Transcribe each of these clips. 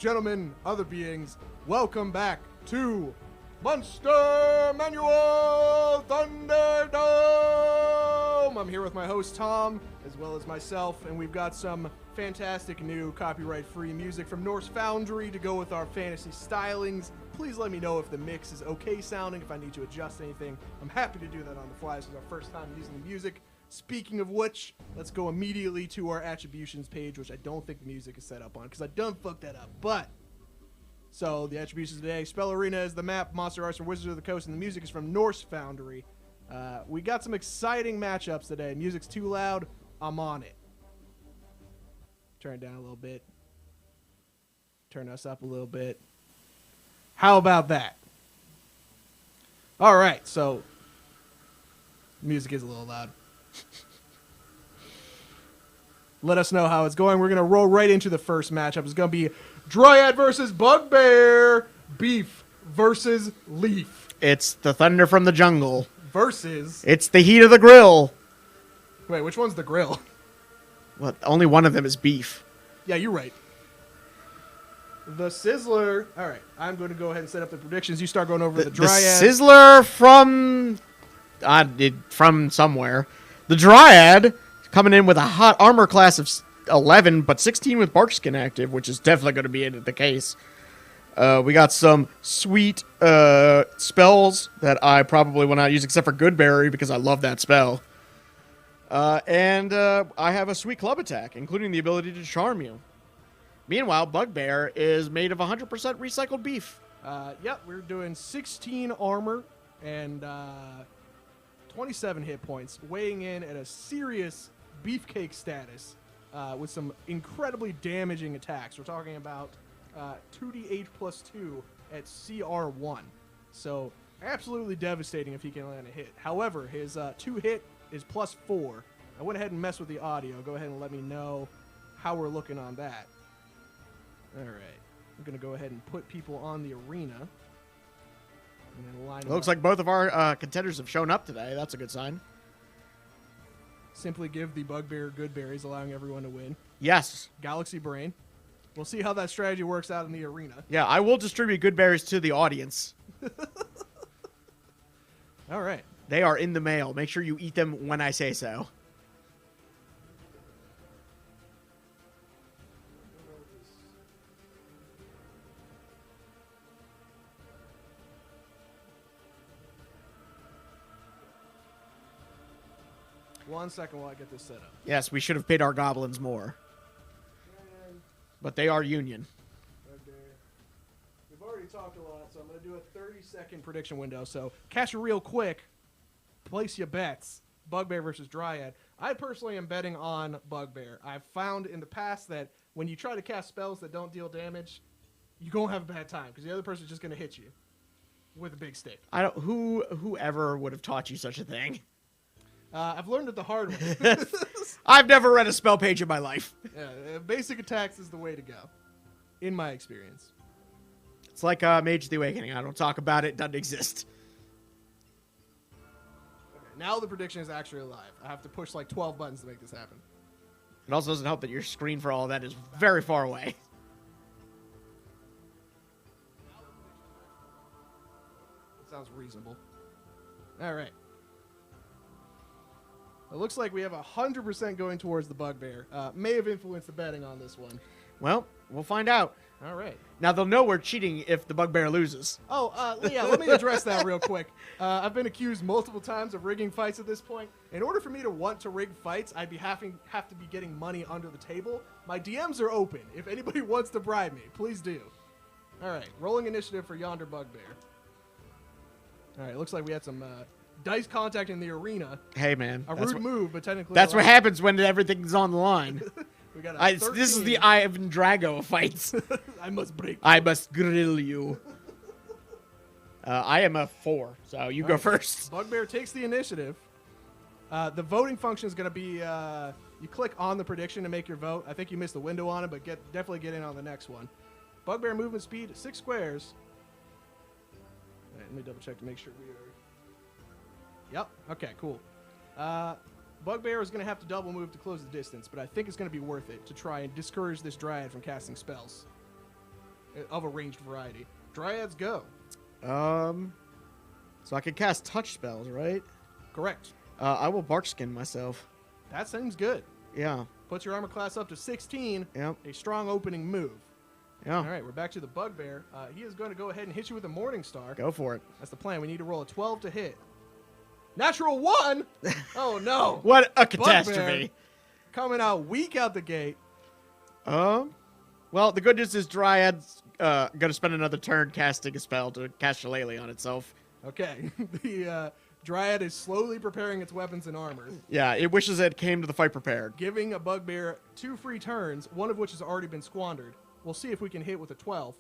gentlemen, other beings, welcome back to Monster Manual Thunderdome! I'm here with my host Tom, as well as myself, and we've got some fantastic new copyright-free music from Norse Foundry to go with our fantasy stylings. Please let me know if the mix is okay sounding, if I need to adjust anything. I'm happy to do that on the fly. This is our first time using the music. Speaking of which, let's go immediately to our attributions page, which I don't think the music is set up on, because I done fucked that up. But, so the attributions today, Spell Arena is the map, Monster Arts are Wizards of the Coast, and the music is from Norse Foundry. We got some exciting matchups today. Music's too loud, I'm on it. Turn it down a little bit. Turn us up a little bit. How about that? All right, so music is a little loud. Let us know how it's going. We're going to roll right into the first matchup. It's going to be Dryad versus Bugbear. Beef versus Leaf. It's the thunder from the jungle. Versus... It's the heat of the grill. Wait, which one's the grill? Well, only one of them is beef. Yeah, you're right. The Sizzler... All right, I'm going to go ahead and set up the predictions. You start going over the Dryad. The Sizzler from somewhere. The Dryad coming in with a hot armor class of 11, but 16 with Barkskin active, which is definitely going to be the case. We got some sweet spells that I probably will not use except for Goodberry because I love that spell. And I have a sweet club attack, including the ability to charm you. Meanwhile, Bugbear is made of 100% recycled beef. Yep, we're doing 16 armor and 27 hit points, weighing in at a serious beefcake status with some incredibly damaging attacks. We're talking about 2d8 plus 2 at CR1. So absolutely devastating if he can land a hit. However, his 2 hit is plus 4. I went ahead and messed with the audio. Go ahead and let me know how we're looking on that. All right. I'm going to go ahead and put people on the arena. And then line them Looks up. like both of our contenders have shown up today. That's a good sign. Simply give the Bugbear good berries, allowing everyone to win. Yes. Galaxy Brain. We'll see how that strategy works out in the arena. Yeah, I will distribute good berries to the audience. All right. They are in the mail. Make sure you eat them when I say so. One second while I get this set up. Yes, we should have paid our goblins more. But they are union. Okay. We've already talked a lot, so I'm going to do a 30-second prediction window. So catch it real quick. Place your bets. Bugbear versus Dryad. I personally am betting on Bugbear. I've found in the past that when you try to cast spells that don't deal damage, you're going to have a bad time because the other person's just going to hit you with a big stick. Whoever would have taught you such a thing? I've learned it the hard way. I've never read a spell page in my life. Yeah, basic attacks is the way to go, in my experience. It's like Mage the Awakening. I don't talk about it. Doesn't exist. Okay, now the prediction is actually live. I have to push like 12 buttons to make this happen. It also doesn't help that your screen for all of that is very far away. That sounds reasonable. All right. It looks like we have 100% going towards the Bugbear. May have influenced the betting on this one. Well, we'll find out. All right. Now, they'll know we're cheating if the Bugbear loses. Oh, yeah, let me address that real quick. I've been accused multiple times of rigging fights at this point. In order for me to want to rig fights, I'd be have to be getting money under the table. My DMs are open. If anybody wants to bribe me, please do. All right, rolling initiative for yonder Bugbear. All right, looks like we had some... dice contact in the arena. Hey, man. A rude move, but technically... That's what happens when everything's on the line. We got a this is the Ivan Drago of fights. I must break. I must grill you. I am a 4, so you go first. Bugbear takes the initiative. The voting function is going to be... you click on the prediction to make your vote. I think you missed the window on it, but definitely get in on the next one. Bugbear movement speed, 6 squares. All right, let me double check to make sure we are... Yep. Okay, cool. Bugbear is going to have to double move to close the distance, but I think it's going to be worth it to try and discourage this Dryad from casting spells. of a ranged variety. Dryads go. So I can cast touch spells, right? Correct. I will Barkskin myself. That seems good. Yeah. Puts your armor class up to 16. Yep. A strong opening move. Yeah. All right, we're back to the Bugbear. He is going to go ahead and hit you with a Morning Star. Go for it. That's the plan. We need to roll a 12 to hit. Natural 1! Oh, no. What a Bugbear catastrophe. coming out weak out the gate. Well, the good news is Dryad's going to spend another turn casting a spell to cast Shillelagh on itself. Okay. The Dryad is slowly preparing its weapons and armor. Yeah, it wishes it came to the fight prepared. Giving a Bugbear 2 free turns, one of which has already been squandered. We'll see if we can hit with a 12.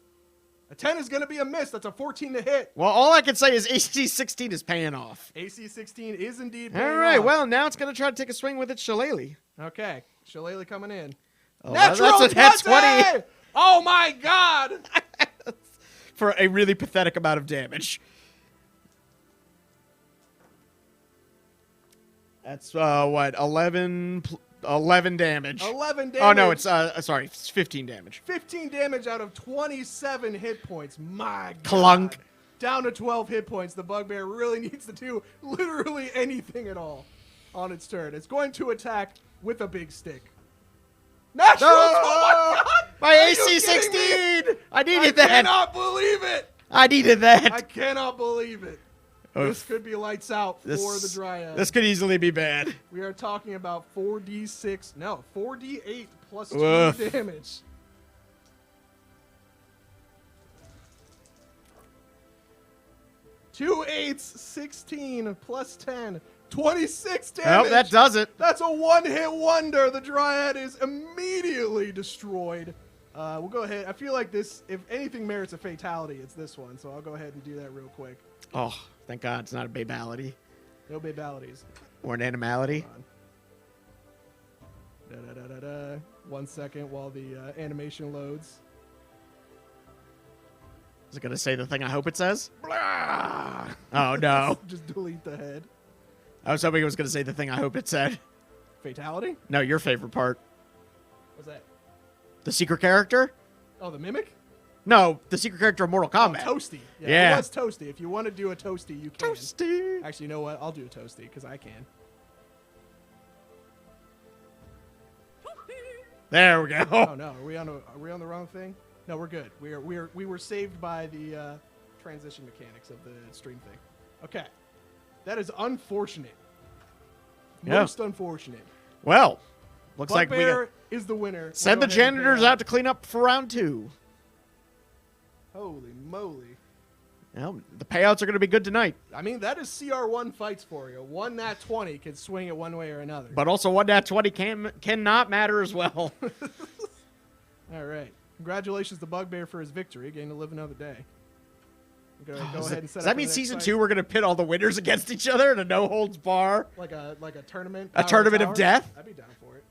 A 10 is going to be a miss. That's a 14 to hit. Well, all I can say is AC 16 is paying off. AC 16 is indeed paying All right, off. well, now it's going to try to take a swing with its Shillelagh. Okay. Shillelagh coming in. Oh, Natural that's a net 20! Oh, my God! For a really pathetic amount of damage. That's, what, 11 damage. 11 damage. Oh, no, it's, sorry, it's 15 damage. 15 damage out of 27 hit points. My God. Clunk. Down to 12 hit points. The Bugbear really needs to do literally anything at all on its turn. It's going to attack with a big stick. Natural! Oh, my God! My AC 16! I needed that. I cannot believe it! I needed that. I cannot believe it. Oof. This could be lights out for the Dryad. This could easily be bad. We are talking about 4d6. No, 4d8 plus 2 Oof. damage. Two 8s, 16 plus 10, 26 damage. Nope, that does it. That's a one-hit wonder. The Dryad is immediately destroyed. We'll go ahead. I feel like this, if anything merits a fatality, it's this one. So I'll go ahead and do that real quick. Oh, thank God it's not a babality. No babalities. Or an animality. Da-da-da-da-da. 1 second while the animation loads. Is it going to say the thing I hope it says? Blah! Oh, no. Just delete the head. I was hoping it was going to say the thing I hope it said. Fatality? No, your favorite part. What's that? The secret character? Oh, the mimic? No, the secret character of Mortal Kombat. Oh, Toasty. Yeah. It was Toasty. If you want to do a Toasty, you can. Toasty. Actually, you know what? I'll do a Toasty because I can. There we go. Oh no, are we on the wrong thing? No, we're good. We were saved by the transition mechanics of the stream thing. Okay, that is unfortunate. Yeah. Most unfortunate. Well, looks like we Bugbear got, is the winner. send We'll the go ahead and janitors pay out to clean up for round 2. Holy moly! Well, the payouts are going to be good tonight. I mean, that is CR1 fights for you. One nat 20 can swing it one way or another. But also one nat 20 cannot matter as well. All right. Congratulations to Bugbear for his victory, getting to live another day. Go ahead and set Does up that for mean the next season fight. 2 we're going to pit all the winners against each other in a no holds bar? Like a tournament? A Power tournament of Tower? death? I'd be down for it.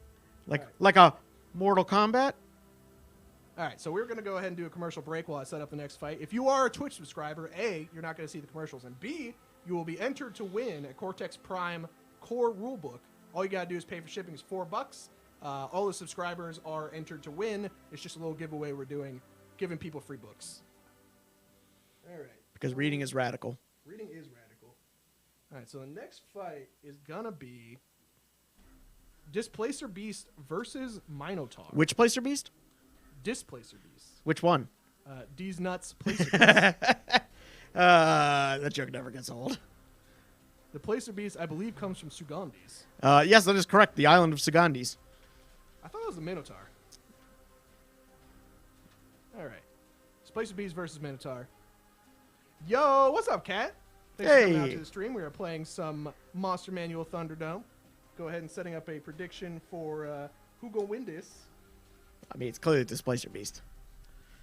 Like All right. like a Mortal Kombat? All right, so we're going to go ahead and do a commercial break while I set up the next fight. If you are a Twitch subscriber, A, you're not going to see the commercials, and B, you will be entered to win a Cortex Prime core rulebook. All you got to do is pay for shipping is $4. All the subscribers are entered to win. It's just a little giveaway we're doing, giving people free books. All right. Because reading is radical. Reading is radical. All right, so the next fight is going to be Displacer Beast versus Minotaur. Which Placer Beast? Displacer Beast. Which one? D's Nuts Placer Beast. That joke never gets old. The Placer Beast, I believe, comes from Sugandis. Yes, that is correct. The island of Sugandis. I thought it was the Minotaur. All right. Displacer Beast versus Minotaur. Yo, what's up, Cat? Thanks for coming out Hey. to the stream. We are playing some Monster Manual Thunderdome. Go ahead and setting up a prediction for who gonna win this. I mean, it's clearly Displacer Beast.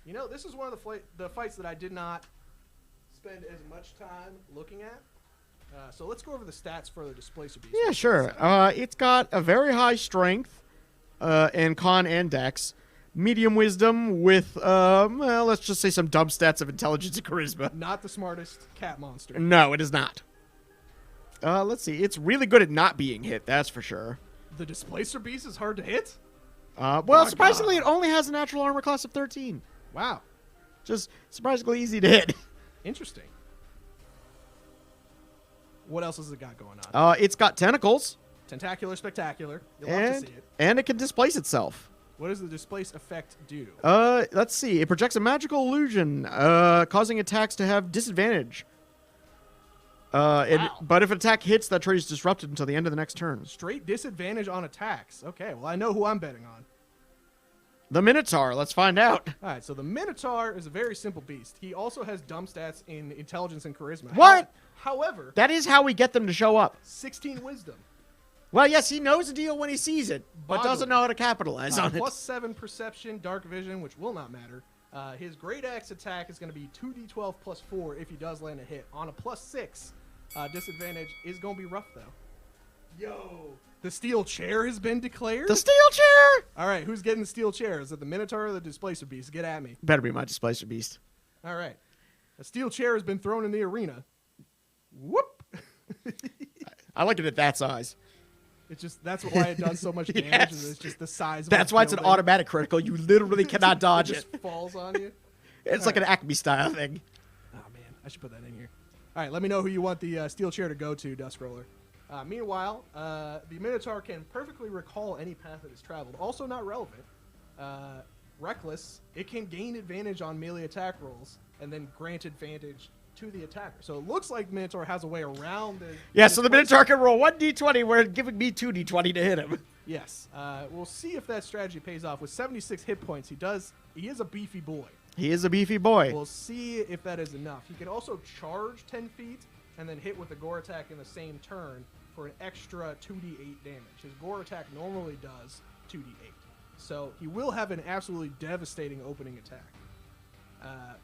You know, this is one of the fights that I did not spend as much time looking at. So let's go over the stats for the Displacer Beast. Yeah, sure. It's got a very high strength, and con and dex. Medium wisdom with, well, let's just say some dumb stats of intelligence and charisma. Not the smartest cat monster. No, it is not. Let's see. It's really good at not being hit, that's for sure. The Displacer Beast is hard to hit? Well, My surprisingly, God. it only has a natural armor class of 13. Wow. Just surprisingly easy to hit. Interesting. What else has it got going on? It's got tentacles. Tentacular Spectacular. You'll love to see it. And it can displace itself. What does the displace effect do? Let's see. It projects a magical illusion, causing attacks to have disadvantage. Wow. But if an attack hits, that trait is disrupted until the end of the next turn. Straight disadvantage on attacks. Okay, well, I know who I'm betting on. The Minotaur. Let's find out. All right, so the Minotaur is a very simple beast. He also has dumb stats in intelligence and charisma. What? However, That is how we get them to show up. 16 wisdom. Well, yes, he knows the deal when he sees it, but Boggling. doesn't know how to capitalize on it. Plus 7 perception, dark vision, which will not matter. His great axe attack is going to be 2d12 plus 4 if he does land a hit. On a plus 6, disadvantage is going to be rough, though. Yo, the steel chair has been declared? The steel chair! All right, who's getting the steel chair? Is it the Minotaur or the Displacer Beast? Get at me. Better be my Displacer Beast. All right. A steel chair has been thrown in the arena. Whoop! I like it at that size. It's just, that's why it does so much damage. Yes. Is it's just the size of That's the why it's an building. automatic critical. You literally cannot dodge It it. just falls on you. It's like an Acme style thing. Oh, man. I should put that in here. All right, let me know who you want the steel chair to go to, Dusk Roller. Meanwhile, the Minotaur can perfectly recall any path it has traveled. Also not relevant. Reckless, it can gain advantage on melee attack rolls and then grant advantage to the attacker. So it looks like Minotaur has a way around the... Yeah, so the Minotaur can roll 1d20, where it's giving me 2d20 to hit him. Yes. We'll see if that strategy pays off. With 76 hit points, he is a beefy boy. He is a beefy boy. We'll see if that is enough. He can also charge 10 feet and then hit with a gore attack in the same turn for an extra 2d8 damage. His gore attack normally does 2d8. So he will have an absolutely devastating opening attack.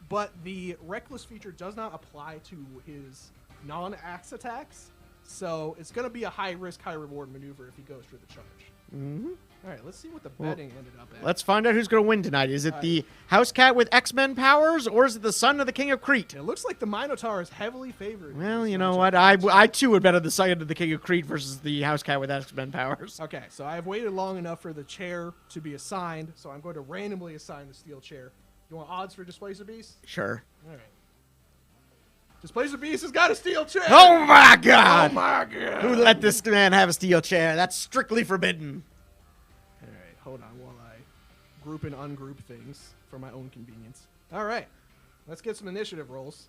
But the Reckless feature does not apply to his non-axe attacks. So it's going to be a high-risk, high-reward maneuver if he goes for the charge. Mm-hmm. All right, let's see what the betting ended up at. Let's find out who's going to win tonight. Is it the House Cat with X-Men powers, or is it the son of the King of Crete? It looks like the Minotaur is heavily favored. Well, you know what? I too would bet on the son of the King of Crete versus the House Cat with X-Men powers. Okay, so I've waited long enough for the chair to be assigned, so I'm going to randomly assign the steel chair. You want odds for Displacer Beast? Sure. All right. Displacer Beast has got a steel chair! Oh my God! Oh my God! Who let this man have a steel chair? That's strictly forbidden. All right, hold on while I group and ungroup things for my own convenience. All right, let's get some initiative rolls.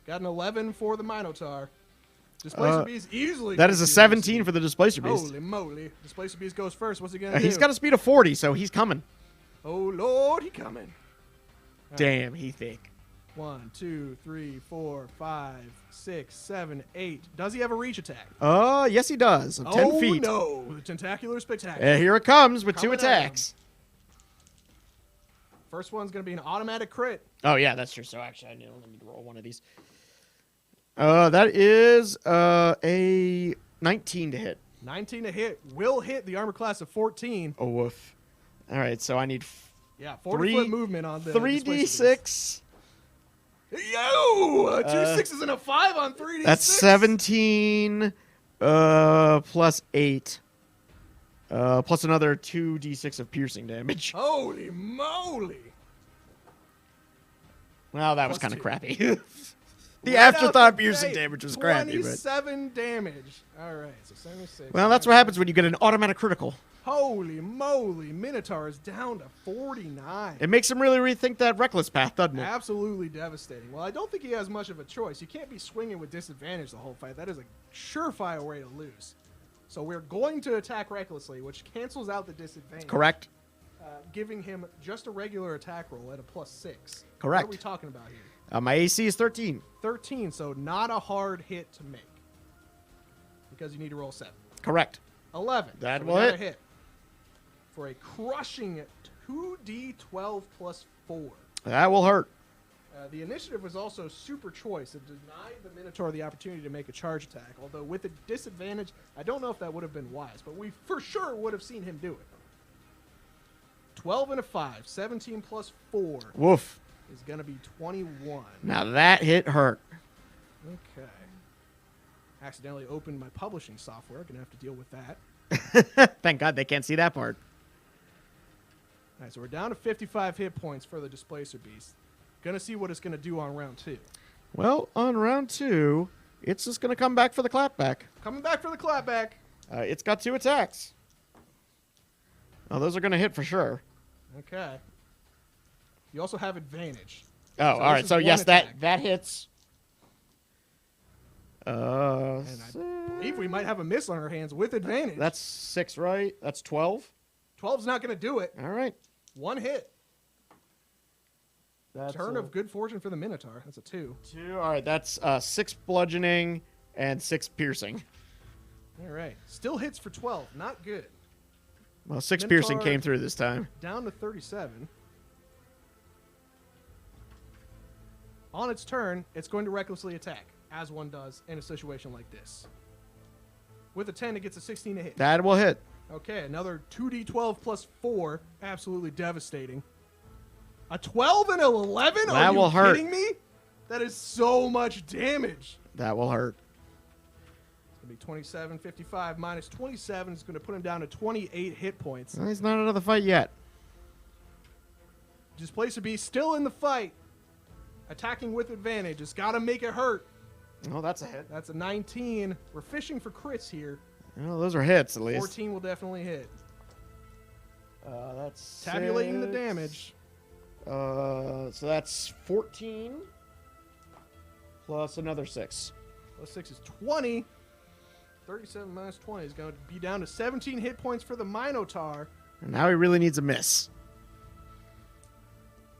Got an 11 for the Minotaur. Displacer Beast easily. That is a 17 for the Displacer Beast. Holy moly. Displacer Beast goes first. What's he going to do? He's got a speed of 40, so he's coming. Oh, Lord, he coming. Damn, he thick. 1, 2, 3, 4, 5, 6, 7, 8. Does he have a reach attack? Yes, he does. 10 feet. Oh, no. The Tentacular Spectacular. Here it comes with 2 Coming at him. attacks. First one's going to be an automatic crit. Oh, yeah, that's true. So, actually, I need to roll one of these. That is a 19 to hit. 19 to hit. Will hit the armor class of 14. Oh, woof. All right, so I need Yeah, 40-foot movement on the 3d6. Yo! 2 6s and a 5 on 3d6. That's 17 plus 8. Plus another 2d6 of piercing damage. Holy moly. Well, that was Plus kind of 2. crappy. The Right afterthought out the piercing gate, damage was crappy. But... 27 damage. All right, so 76. Well, that's what happens when you get an automatic critical. Holy moly. Minotaur is down to 49. It makes him really rethink that reckless path, doesn't it? Absolutely devastating. Well, I don't think he has much of a choice. You can't be swinging with disadvantage the whole fight. That is a surefire way to lose. So we're going to attack recklessly, which cancels out the disadvantage. Correct. Giving him just a regular attack roll at a plus 6. Correct. What are we talking about here? My AC is 13. 13, so not a hard hit to make. Because you need to roll 7. Correct. 11. That so will we got a hit. hit. For a crushing 2d12 plus 4. That will hurt. The initiative was also super choice. It denied the Minotaur the opportunity to make a charge attack. Although with a disadvantage, I don't know if that would have been wise. But we for sure would have seen him do it. 12 and a 5. 17 plus 4 Woof. is going to be 21. Now that hit hurt. Okay. Accidentally opened my publishing software. Going to have to deal with that. Thank God they can't see that part. right, so we're down to 55 hit points for the Displacer Beast. Gonna see what it's gonna do on round 2. Well, on round 2, it's just gonna come back for the clapback. Coming back for the clapback. It's got 2 attacks. Oh, those are gonna hit for sure. Okay. You also have advantage. Oh, all right. So yes, that hits. And I believe we might have a miss on our hands with advantage. That's 6, right? That's 12. 12's not going to do it. All right. 1 hit. That's Turn of good fortune for the Minotaur. That's a 2. 2. All right. That's 6 bludgeoning and 6 piercing. All right. Still hits for 12. Not good. Well, 6 Minotaur piercing came through this time. Down to 37. On its turn, it's going to recklessly attack, as one does in a situation like this. With a 10, it gets a 16 to hit. That will hit. Okay, another 2d12 plus 4. Absolutely devastating. A 12 and an 11? That will hurt. Are you kidding me? That is so much damage. That will hurt. It's going to be 27, 55 minus 27 is going to put him down to 28 hit points. Well, he's not out of the fight yet. Displacer Beast still in the fight. Attacking with advantage. It's got to make it hurt. Oh, that's a hit. That's a 19. We're fishing for crits here. Well, those are hits, at least. 14 will definitely hit. That's Tabulating 6. the damage. So that's 14 plus another 6. Plus 6 is 20. 37 minus 20 is going to be down to 17 hit points for the Minotaur. And now he really needs a miss.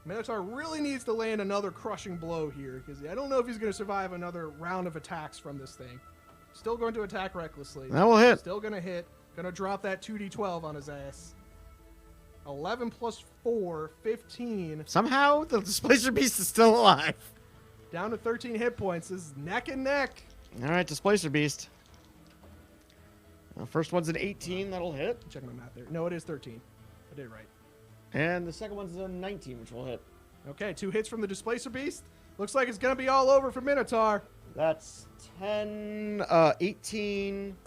Minotaur really needs to land another crushing blow here, because I don't know if he's going to survive another round of attacks from this thing. Still going to attack recklessly. That will hit. Still going to hit. Going to drop that 2d12 on his ass. 11 plus 4, 15. Somehow, the Displacer Beast is still alive. Down to 13 hit points. This is neck and neck. All right, Displacer Beast. First one's an 18. That'll hit. Check my math there. No, it is 13. I did it right. And the second one's a 19, which will hit. Okay, 2 hits from the Displacer Beast. Looks like it's going to be all over for Minotaur. That's 10, 18,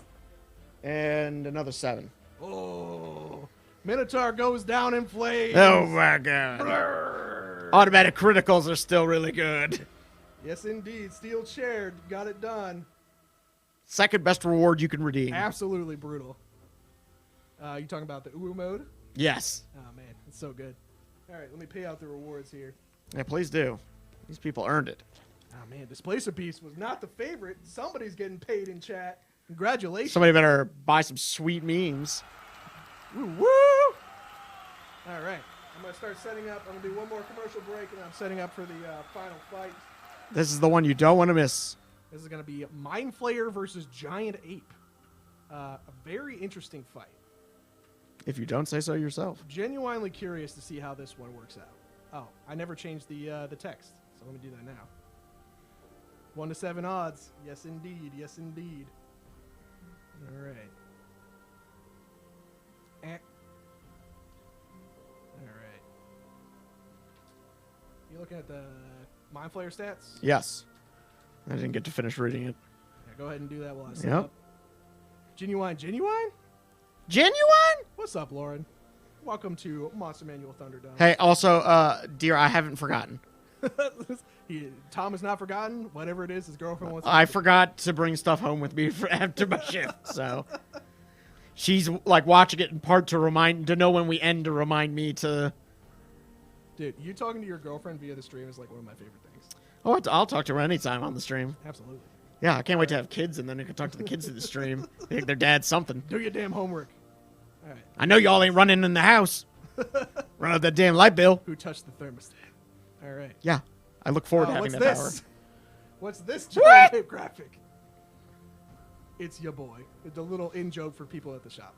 and another 7. Oh. Minotaur goes down in flames. Oh, my God. Brrr. Automatic criticals are still really good. Yes, indeed. Steel chair. Got it done. Second best reward you can redeem. Absolutely brutal. You talking about the Uwu mode? Yes. Oh, man. It's so good. All right, let me pay out the rewards here. Yeah, please do. These people earned it. Oh, man. Displacer Beast was not the favorite. Somebody's getting paid in chat. Congratulations. Somebody better buy some sweet memes. Woo, woo! All right. I'm going to start setting up. I'm going to do one more commercial break, and I'm setting up for the final fight. This is the one you don't want to miss. This is going to be Mindflayer versus Giant Ape. A very interesting fight. If you don't say so yourself. Genuinely curious to see how this one works out. Oh, I never changed the text, so let me do that now. 1 to 7 odds. Yes, indeed. Yes, indeed. All right. All right. You looking at the Mindflayer stats? Yes. I didn't get to finish reading it. Yeah, go ahead and do that while I set Yep. up. Genuine? Genuine? What's up, Lauren? Welcome to Monster Manual Thunderdome. Hey, also, dear, I haven't forgotten. Tom has not forgotten. Whatever it is, his girlfriend wants. I forgot to bring stuff home with me for after my shift, so she's like watching it in part to know when we end to remind me to. Dude, you talking to your girlfriend via the stream is like one of my favorite things. Oh, I'll talk to her anytime on the stream. Absolutely. Yeah, I can't wait to have kids, and then I can talk to the kids through the stream. They think their dad's something. Do your damn homework. All right. I know y'all ain't running in the house. Run up that damn light bill. Who touched the thermostat? All right. Yeah, I look forward to having what's that this? power. What's this giant ape graphic? It's your boy. It's a little in-joke for people at the shop.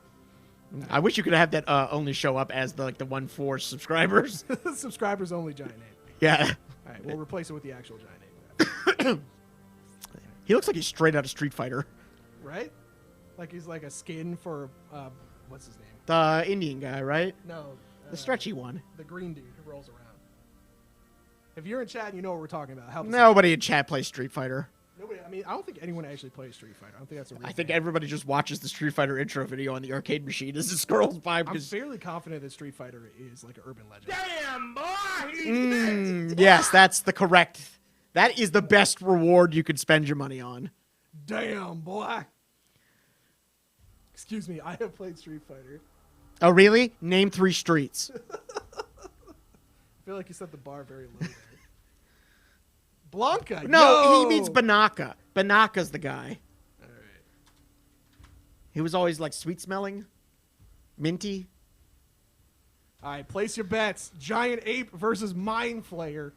I wish you could have that only show up as the one for subscribers. Subscribers only giant ape. Yeah. All right, we'll replace it with the actual giant ape graphic. He looks like he's straight out of Street Fighter. Right? Like he's like a skin for, what's his name? The Indian guy, right? No. The stretchy one. The green dude who rolls around. If you're in chat and you know what we're talking about, help us out. Nobody in chat plays Street Fighter. Nobody. I mean, I don't think anyone actually plays Street Fighter. I don't think that's a real I think thing. everybody just watches the Street Fighter intro video on the arcade machine as it scrolls by. I'm Because fairly confident that Street Fighter is like an urban legend. Damn, boy! yes, that's the correct. That is the best reward you could spend your money on. Damn, boy. Excuse me, I have played Street Fighter. Oh, really? Name 3 streets. I feel like you set the bar very low there. Blanca. No, yo! he means Banaka. Banaka's the guy. All right. He was always like sweet smelling, minty. All right, place your bets. Giant Ape versus Mindflayer.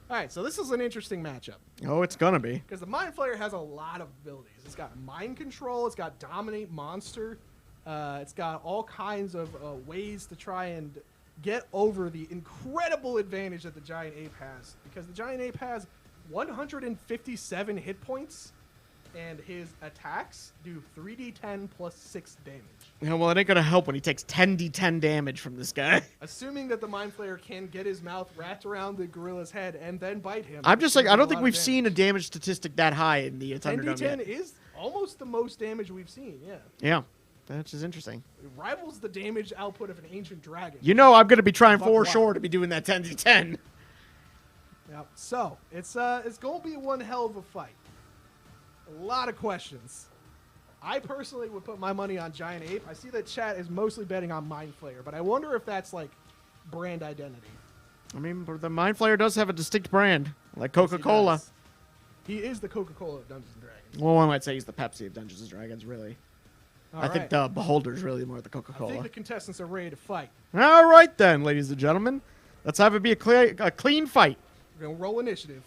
All right, so this is an interesting matchup Oh, it's gonna be. because the Mindflayer has a lot of abilities. It's got mind control. It's got dominate monster. It's got all kinds of ways to try and get over the incredible advantage that the Giant Ape has, because the Giant Ape has 157 hit points, and his attacks do 3d10 plus 6 damage. Yeah, well, it ain't gonna help when he takes 10d10 damage from this guy. Assuming that the Mind Flayer can get his mouth wrapped around the gorilla's head and then bite him. I'm just like, I don't think we've we've seen a damage statistic that high in the Thunderdome 10d10 yet. is almost the most damage we've seen, yeah. Yeah, that's just interesting. It rivals the damage output of an ancient dragon. You know, I'm gonna be trying Fuck for wow. sure to be doing that 10d10. Yep. So, it's going to be one hell of a fight. A lot of questions. I personally would put my money on Giant Ape. I see that chat is mostly betting on Mind Flayer, but I wonder if that's like brand identity. I mean, but the Mindflayer does have a distinct brand, like Yes, he Coca-Cola. does. He is the Coca-Cola of Dungeons & Dragons. Well, one might say he's the Pepsi of Dungeons and Dragons, really. All I think right. the Beholder's really more the I Coca-Cola. think the contestants are ready to fight. All right, then, ladies and gentlemen. Let's have it be a clean fight. We're going to roll initiative.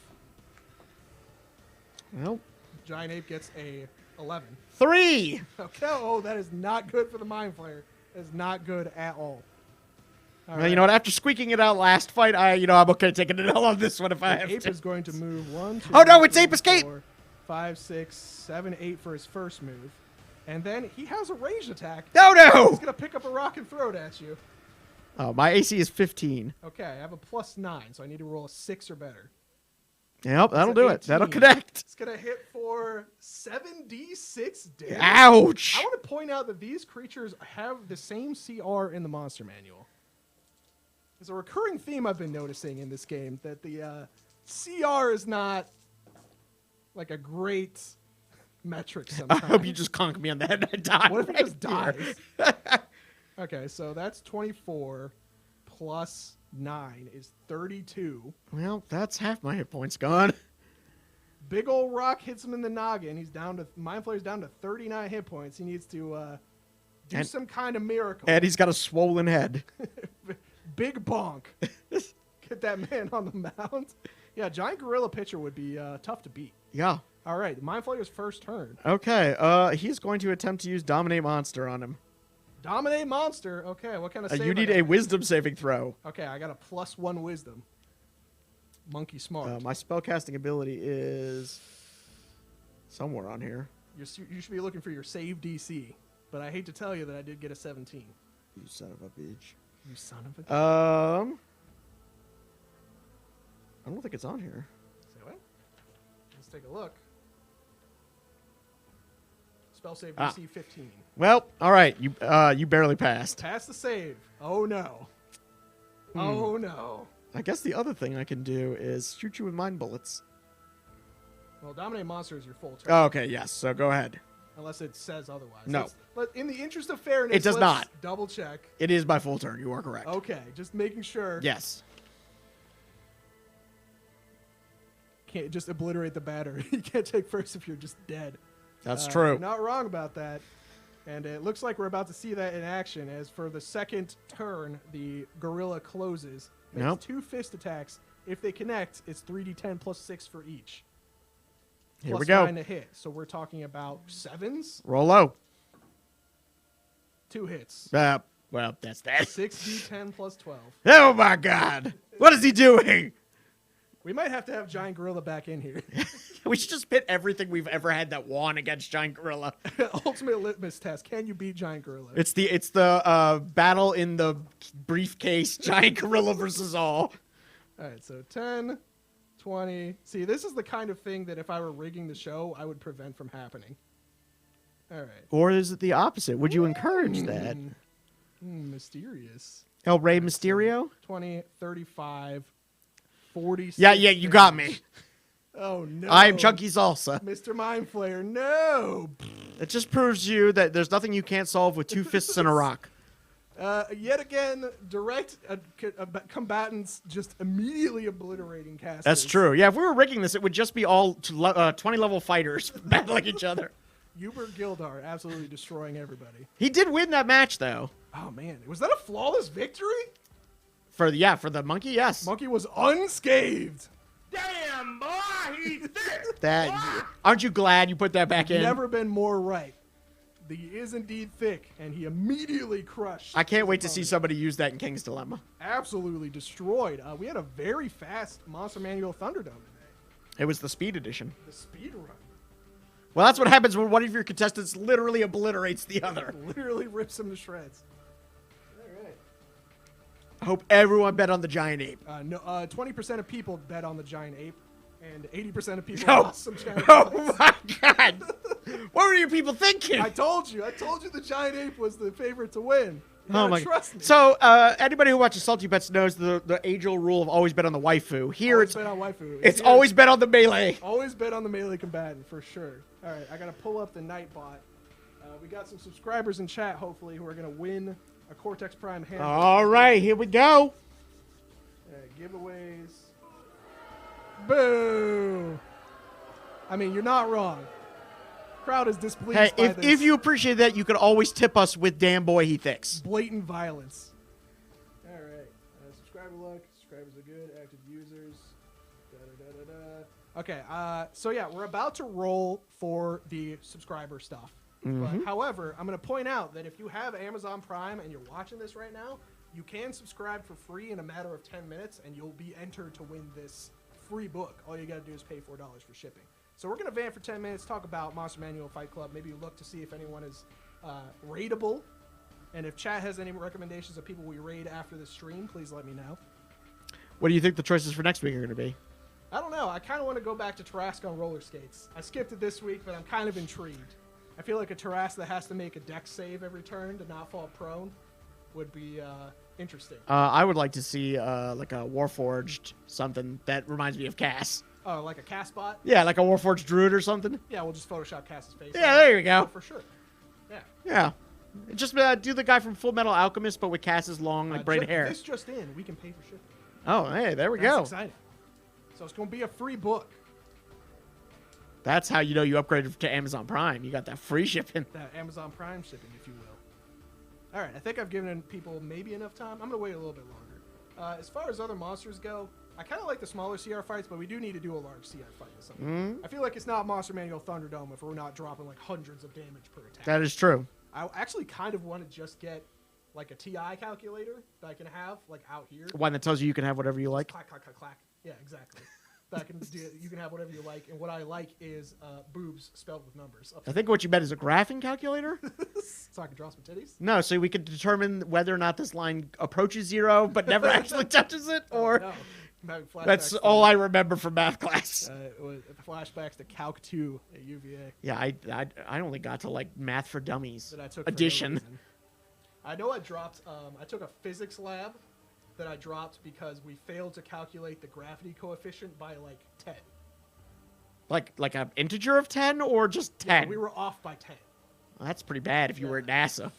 Well, Giant Ape gets a 11. 3. Okay. Oh, that is not good for the Mind Flayer. That is not good at all. All Well, you know what? After squeaking it out last fight, I'm okay taking it all on this one if I have Ape to. is going to move 1, 2, Oh, no, it's 3, Ape Escape! 4, 5, 6, 7, 8 for his first move. And then he has a ranged attack. No, He's no! going to pick up a rock and throw it at you. Oh, my AC is 15. Okay, I have a +9, so I need to roll a 6 or better. Yep, that'll an do it. That'll 18. connect. It's going to hit for 7d6 damage. Ouch! I want to point out that these creatures have the same CR in the monster manual. There's a recurring theme I've been noticing in this game, that the CR is not like a great metric I sometimes. hope you just conk me on the head and I die. What if he right just there. dies? Okay, so that's 24 plus 9 is 32. Well, that's half my hit points gone. Big old rock hits him in the noggin. He's down to Mind Flayer's down to 39 hit points. He needs to do And- some kind of miracle. And he's got a swollen head. Big bonk. Get that man on the mound. Yeah, giant gorilla pitcher would be tough to beat. Yeah. All right, Mind Flayer's first turn. Okay, he's going to attempt to use Dominate Monster on him. Dominate monster. Okay, what kind of save? You I need got? a Wisdom saving throw. Okay, I got a +1 wisdom. Monkey smart. My spellcasting ability is somewhere on here. You should be looking for your save DC, but I hate to tell you that I did get a 17. You son of a bitch. You son of a. I don't think it's on here. Say what? Let's take a look. Spell save Ah. DC 15. Well, all right. You barely passed. Pass the save. Oh no. Oh no. I guess the other thing I can do is shoot you with mind bullets. Well, Dominate Monster is your full turn. Oh, okay, yes. So go ahead. Unless it says otherwise. No. But in the interest of fairness, It does let's not. double check. It is my full turn. You are correct. Okay, just making sure. Yes. Can't just obliterate the batter. You can't take first if you're just dead. That's You're true. not wrong about that. And it looks like we're about to see that in action, as for the second turn, the gorilla closes. Makes Nope. 2 fist attacks. If they connect, it's 3d10 plus 6 for each. Here Plus we go. 9 to hit. So we're talking about 7s, Roll low. 2 hits. Well, that's that. 6d10 plus 12. Oh my God! What is he doing? We might have to have Giant Gorilla back in here. We should just pit everything we've ever had that won against Giant Gorilla. Ultimate litmus test. Can you beat Giant Gorilla? It's the battle in the briefcase. Giant Gorilla versus all. All right, so 10, 20. See, this is the kind of thing that if I were rigging the show, I would prevent from happening. All right. Or is it the opposite? Would you encourage that? Mysterious. El Rey Mysterio? 20, 35, 40. Yeah, you got me. Oh, no. I am Chunky Salsa. Mr. Mindflayer, no. It just proves to you that there's nothing you can't solve with 2 fists and a rock. Yet again, direct combatants just immediately obliterating casters. That's true. Yeah, if we were rigging this, it would just be all 20-level fighters battling each other. Hubert Gildar absolutely destroying everybody. He did win that match, though. Oh, man. Was that a flawless victory? For the monkey, yes. Monkey was unscathed. Damn, boy, he's thick. That aren't you glad you put that back in? Never been more right. He is indeed thick, and he immediately crushed. I can't wait to see somebody use that in King's Dilemma. Absolutely destroyed. We had a very fast Monster Manual Thunderdome today. It was the speed edition. The speed run. Well, that's what happens when one of your contestants literally obliterates the other. Literally rips him to shreds. All right. I hope everyone bet on the giant ape. No, 20% of people bet on the giant ape, and 80% of people No. lost some channel Oh points. my god! What were you people thinking? I told you the giant ape was the favorite to win. You Oh gotta my! trust me. So anybody who watches Salty Bets knows the age-old rule of always bet on the waifu. Here Always it's bet on waifu. it's Here, always bet on the melee. always bet on the melee combatant for sure. All right, I gotta pull up the Nightbot. We got some subscribers in chat, hopefully, who are gonna win a Cortex Prime handle. All right, here we go. Giveaways. Boo! I mean, you're not wrong. Crowd is displeased Hey, by this if you appreciate that, you could always tip us with "Damn boy, he thinks." blatant violence. All right. Subscriber luck. Subscribers are good. Active users. Okay. So yeah, we're about to roll for the subscriber stuff. But however, I'm going to point out that if you have Amazon Prime and you're watching this right now, you can subscribe for free in a matter of 10 minutes, and you'll be entered to win this free book. All you got to do is pay $4 for shipping. So we're going to vamp for 10 minutes, talk about Monster Manual Fight Club, maybe look to see if anyone is raidable. And if chat has any recommendations of people we raid after the stream, please let me know. What do you think the choices for next week are going to be? I don't know. I kind of want to go back to Tarrasque on roller skates. I skipped it this week, but I'm kind of intrigued. I feel like a Tarrasque that has to make a dex save every turn to not fall prone would be interesting. I would like to see like a Warforged something that reminds me of Cass. Oh, like a cast bot? Yeah, like a Warforged Druid or something. Yeah, we'll just Photoshop Cass's face. Yeah, there you go. Oh, for sure. Yeah. Yeah. Just do the guy from Full Metal Alchemist, but with Cass's long, like, braided hair. This just in, we can pay for shipping. Oh, hey, there we That's go. exciting. So it's going to be a free book. That's how you know you upgraded to Amazon Prime. You got that free shipping. That Amazon Prime shipping, if you will. All right, I think I've given people maybe enough time. I'm going to wait a little bit longer. As far as other monsters go, I kind of like the smaller CR fights, but we do need to do a large CR fight with something. I feel like it's not Monster Manual Thunderdome if we're not dropping like hundreds of damage per attack. That is true. I actually kind of want to just get like a TI calculator that I can have like out here. One that tells you can have whatever you like. Clack, clack, clack, clack. Yeah, exactly. That can do, you can have whatever you like, and what I like is boobs spelled with numbers. I think what you meant is a graphing calculator. So I can draw some titties. No, so we could determine whether or not this line approaches 0 but never actually touches it, or No. I'm having flashbacks that's to, all I remember from math class. it was flashbacks to Calc 2 at UVA Yeah, I only got to like Math for Dummies that I took. For no edition. reason. I know I dropped. I took a physics lab that I dropped because we failed to calculate the gravity coefficient by like 10. Like an integer of 10 or just 10? Yeah, we were off by 10. Well, that's pretty bad if you were at NASA.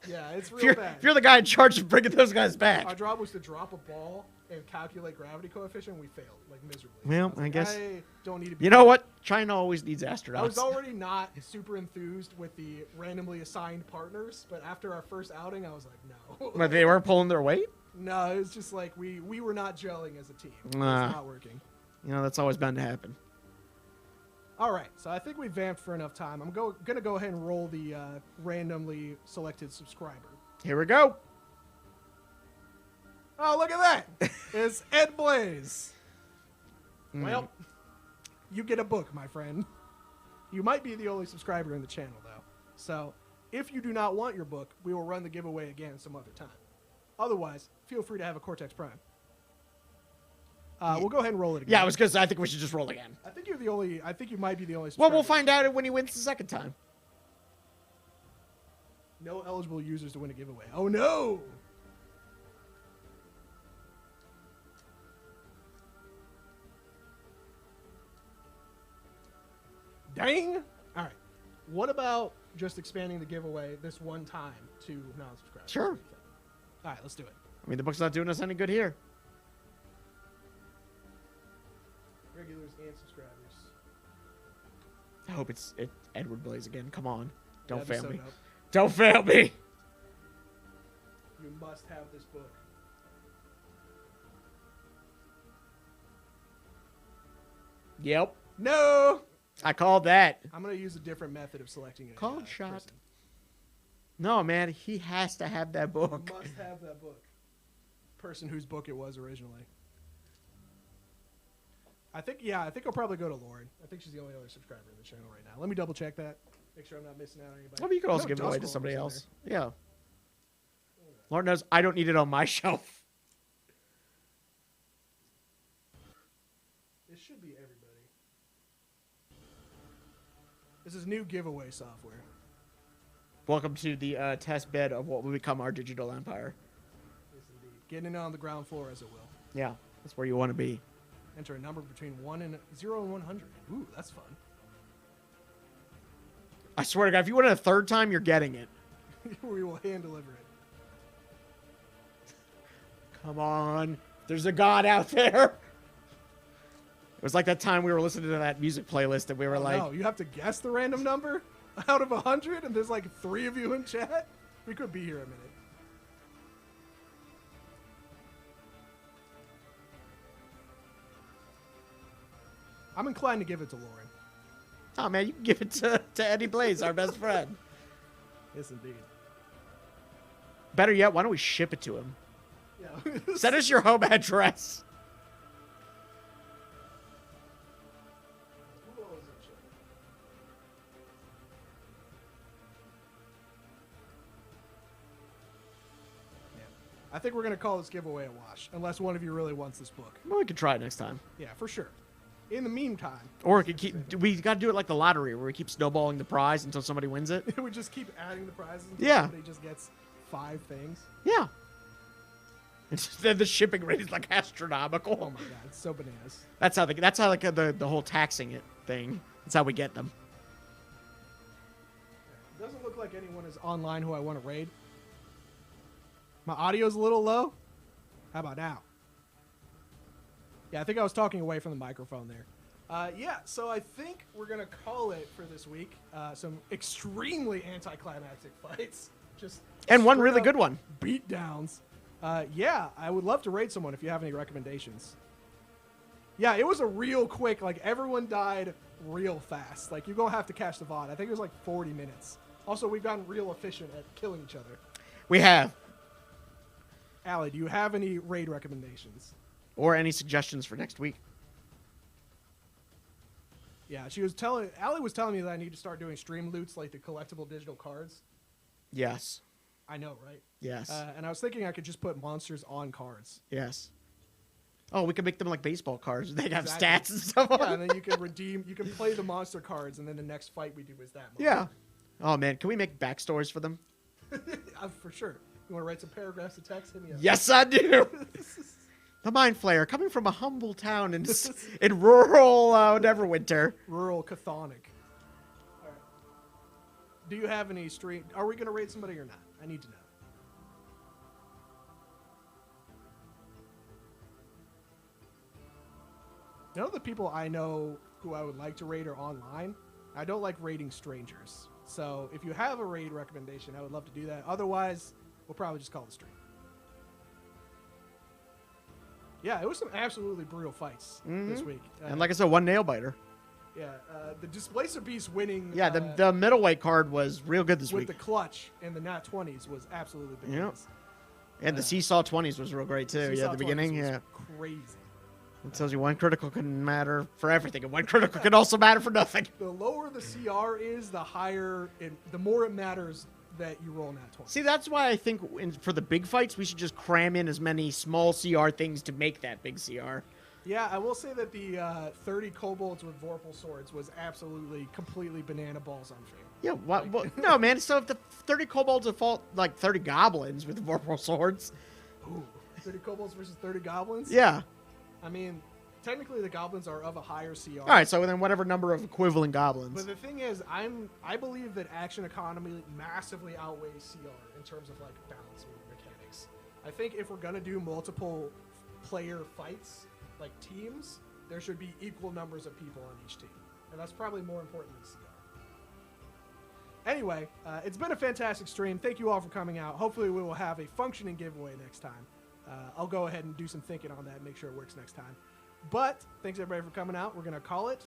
Yeah, it's If real bad. you're the guy in charge of bringing those guys back. Our job was to drop a ball and calculate gravity coefficient. We failed, like miserably. Well, was I like, guess- I don't need to be. You know what? China always needs astronauts. I was already not super enthused with the randomly assigned partners, but after our first outing, I was like, no. But they weren't pulling their weight? No, it was just like we were not gelling as a team. It was Nah. not working. You know, that's always bound to happen. All right, so I think we vamped for enough time. I'm going to go ahead and roll the randomly selected subscriber. Here we go. Oh, look at that. It's Ed Blaze. Well, you get a book, my friend. You might be the only subscriber in the channel, though. So if you do not want your book, we will run the giveaway again some other time. Otherwise, feel free to have a Cortex Prime. We'll go ahead and roll it again. Yeah, I think we should just roll again. I think you're the only. I think you might be the only. Well, we'll subscriber. find out when he wins the second time. No eligible users to win a giveaway. Oh no! Dang! All right. What about just expanding the giveaway this one time to non-subscribers? Sure. All right, let's do it. I mean, the book's not doing us any good here. Regulars and subscribers. I hope it's Edward Blaze again. Come on. Don't That'd be fail so me. dope. Don't fail me. You must have this book. Yep. No! I called that. I'm going to use a different method of selecting a Called shot. person. No, man. He has to have that book. You must have that book. Person whose book it was originally. I think I'll probably go to Lauren. I think she's the only other subscriber in the channel right now. Let me double check that. Make sure I'm not missing out on anybody. Well, you could also No, give it away to Duskull's somebody in else. Yeah. Lord knows I don't need it on my shelf. This should be everybody. This is new giveaway software. Welcome to the test bed of what will become our digital empire. Yes, indeed. Getting in on the ground floor, as it will. Yeah, that's where you want to be. Enter a number between 0 and 100. Ooh, that's fun. I swear to God, if you win it a third time, you're getting it. We will hand deliver it. Come on. There's a God out there. It was like that time we were listening to that music playlist and we were like... No, you have to guess the random number out of 100, and there's like 3 of you in chat. We could be here a minute. I'm inclined to give it to Lauren. Oh, man, you can give it to Eddie Blaze, our best friend. Yes, indeed. Better yet, why don't we ship it to him? Yeah. Send us your home address. I think we're going to call this giveaway a wash, unless one of you really wants this book. Well, we could try it next time. Yeah, for sure. In the meantime, Or we got to do it like the lottery, where we keep snowballing the prize until somebody wins it. we just keep adding the prizes until Yeah. somebody just gets 5 things. Yeah. Then the shipping rate is like astronomical. Oh my god, it's so bananas. That's how the whole taxing it thing. That's how we get them. It doesn't look like anyone is online who I want to raid. My audio's a little low. How about now? Yeah, I think I was talking away from the microphone there. Yeah, so I think we're going to call it for this week. Some extremely anticlimactic fights. And one straight really up good one. Beatdowns. Yeah, I would love to raid someone if you have any recommendations. Yeah, it was a real quick, like, everyone died real fast. Like, you're going to have to catch the VOD. I think it was like 40 minutes. Also, we've gotten real efficient at killing each other. We have. Allie, do you have any raid recommendations? Or any suggestions for next week? Yeah, Allie was telling me that I need to start doing stream loots, like the collectible digital cards. Yes. I know, right? Yes. And I was thinking I could just put monsters on cards. Yes. Oh, we could make them like baseball cards. They'd have Exactly. stats and stuff on Yeah, them. and then you can play the monster cards, and then the next fight we do is that. Yeah. Oh, man. Can we make backstories for them? For sure. You want to write some paragraphs of text? Hit me up. Yes, I do. The Mindflayer, coming from a humble town in rural Neverwinter. Rural Chthonic. All right. Do you have any stream? Are we going to raid somebody or not? I need to know. None of the people I know who I would like to raid are online. I don't like raiding strangers. So if you have a raid recommendation, I would love to do that. Otherwise, we'll probably just call the stream. Yeah, it was some absolutely brutal fights this week. And like I said, one nail biter. Yeah, the Displacer Beast winning. Yeah, the middleweight card was real good this with week. the clutch and the nat 20s was absolutely bananas. And the Seesaw 20s was real great too. Seesaw Yeah, at the beginning. 20s was Yeah. crazy. It tells you one critical can matter for everything, and one critical can also matter for nothing. The lower the CR is, the higher, the more it matters that you roll nat 20. See, that's why I think for the big fights, we should just cram in as many small CR things to make that big CR. Yeah, I will say that the 30 kobolds with Vorpal swords was absolutely, completely banana balls unfair. Yeah, what? No, man. So if the 30 kobolds have fought like 30 goblins with vorpal swords. Ooh, 30 kobolds versus 30 goblins? Yeah. I mean, technically the goblins are of a higher CR. All right, so then whatever number of equivalent goblins. But the thing is, I believe that action economy massively outweighs CR in terms of like balancing mechanics. I think if we're gonna do multiple player fights, like teams, there should be equal numbers of people on each team, and that's probably more important than CR. Anyway, it's been a fantastic stream. Thank you all for coming out. Hopefully we will have a functioning giveaway next time. I'll go ahead and do some thinking on that and make sure it works next time. But thanks everybody for coming out. We're going to call it